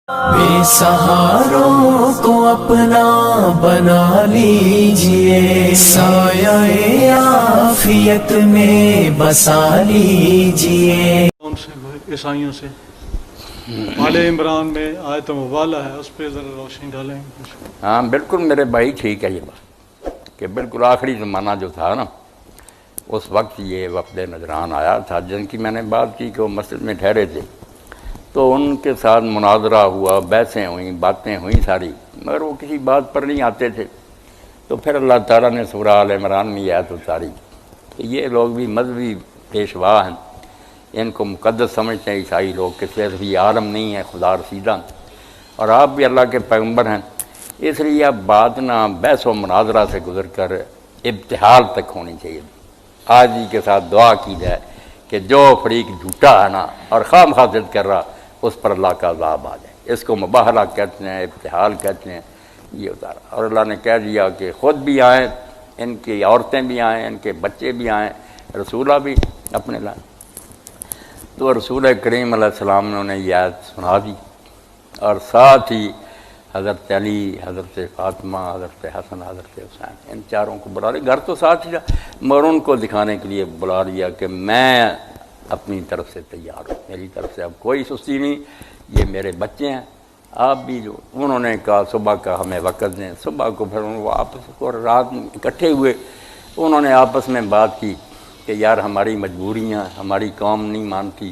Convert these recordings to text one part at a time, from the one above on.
بے سہاروں کو اپنا بنا لیجئے، سایہ عافیت میں بسا لیجئے۔ ان سے عیسائیوں سے آل عمران میں آیت مباہلہ ہے، اس پہ ذرا روشنی ڈالیں۔ ہاں بالکل میرے بھائی ٹھیک ہے یہ بات کہ بالکل آخری زمانہ جو تھا نا اس وقت یہ وفد نجران آیا تھا جن کی میں نے بات کی کہ وہ مسجد میں ٹھہرے تھے، تو ان کے ساتھ مناظرہ ہوا، بحثیں ہوئیں، باتیں ہوئیں ساری، مگر وہ کسی بات پر نہیں آتے تھے۔ تو پھر اللہ تعالیٰ نے سورہ آل عمران میں یہ آیت اتاری کہ یہ لوگ بھی مذہبی پیشوا ہیں، ان کو مقدس سمجھتے ہیں عیسائی لوگ کہ صرف یہ عالم نہیں ہے خدا رسیدہ، اور آپ بھی اللہ کے پیغمبر ہیں، اس لیے اب بات نہ بحث و مناظرہ سے گزر کر ابتحال تک ہونی چاہیے۔ آج ہی کے ساتھ دعا کی جائے کہ جو فریق جھوٹا ہے نا اور خواہ مخواہ ضد کر رہا اس پر اللہ کا عذاب آ جائے۔ اس کو مباہلہ کہتے ہیں، ابتحال کہتے ہیں، یہ اتارا۔ اور اللہ نے کہہ دیا کہ خود بھی آئیں، ان کی عورتیں بھی آئیں، ان کے بچے بھی آئیں، رسولہ بھی اپنے لائیں۔ تو رسول کریم علیہ السلام نے انہیں یہ آیت سنا دی، اور ساتھ ہی حضرت علی، حضرت فاطمہ، حضرت حسن، حضرت حسین، ان چاروں کو بلا لیا۔ گھر تو ساتھ ہی تھا مگر ان کو دکھانے کے لیے بلا لیا کہ میں اپنی طرف سے تیار ہوں، میری طرف سے اب کوئی سستی نہیں، یہ میرے بچے ہیں، آپ بھی جو۔ انہوں نے کہا صبح کا ہمیں وقت دیں، صبح کو پھر وہ آپس کو رات میں اکٹھے ہوئے، انہوں نے آپس میں بات کی کہ یار ہماری مجبوریاں، ہماری قوم نہیں مانتی،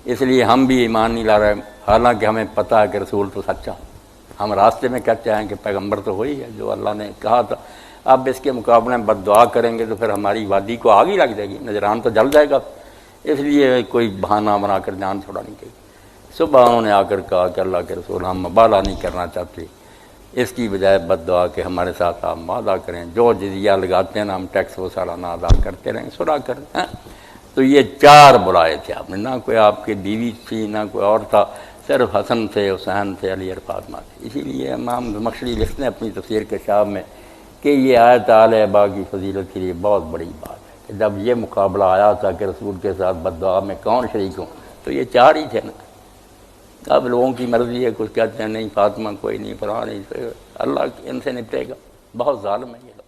اس لیے ہم بھی ایمان نہیں لا رہے، حالانکہ ہمیں پتہ ہے کہ رسول تو سچا، ہم راستے میں کہتے ہیں کہ پیغمبر تو وہی ہے جو اللہ نے کہا تھا۔ اب اس کے مقابلے میں بد دعا کریں گے تو پھر ہماری وادی کو آگ ہی لگ جائے گی، نجران تو جل جائے گا، اس لیے کوئی بہانہ بنا کر جان چھوڑانی چاہیے۔ صبح انہوں نے آ کر کہا کہ اللہ کے رسول ہم مبالہ نہیں کرنا چاہتے، اس کی بجائے بد دعا کہ ہمارے ساتھ آپ معاہدہ کریں، جو جزیہ لگاتے ہیں نا ہم ٹیکس وہ سالانہ ادا کرتے رہیں، صلح کریں۔ تو یہ چار بلائے تھے آپ نے، نہ کوئی آپ کی بیوی تھی، نہ کوئی اور تھا، صرف حسن تھے، حسین تھے، علی اور فاطمہ تھے۔ اسی لیے امام زمخشری لکھتے ہیں اپنی تفسیر کے شعب میں کہ یہ آیت اہلِ کی فضیلت کے لیے بہت بڑی بات ہے کہ جب یہ مقابلہ آیا تھا کہ رسول کے ساتھ بد دعا میں کون شریک ہوں، تو یہ چار ہی تھے نا۔ اب لوگوں کی مرضی ہے، کچھ کہتے ہیں نہیں فاطمہ کوئی نہیں، فلاں نہیں، اللہ ان سے نپٹے گا، بہت ظالم ہے یہ لوگ۔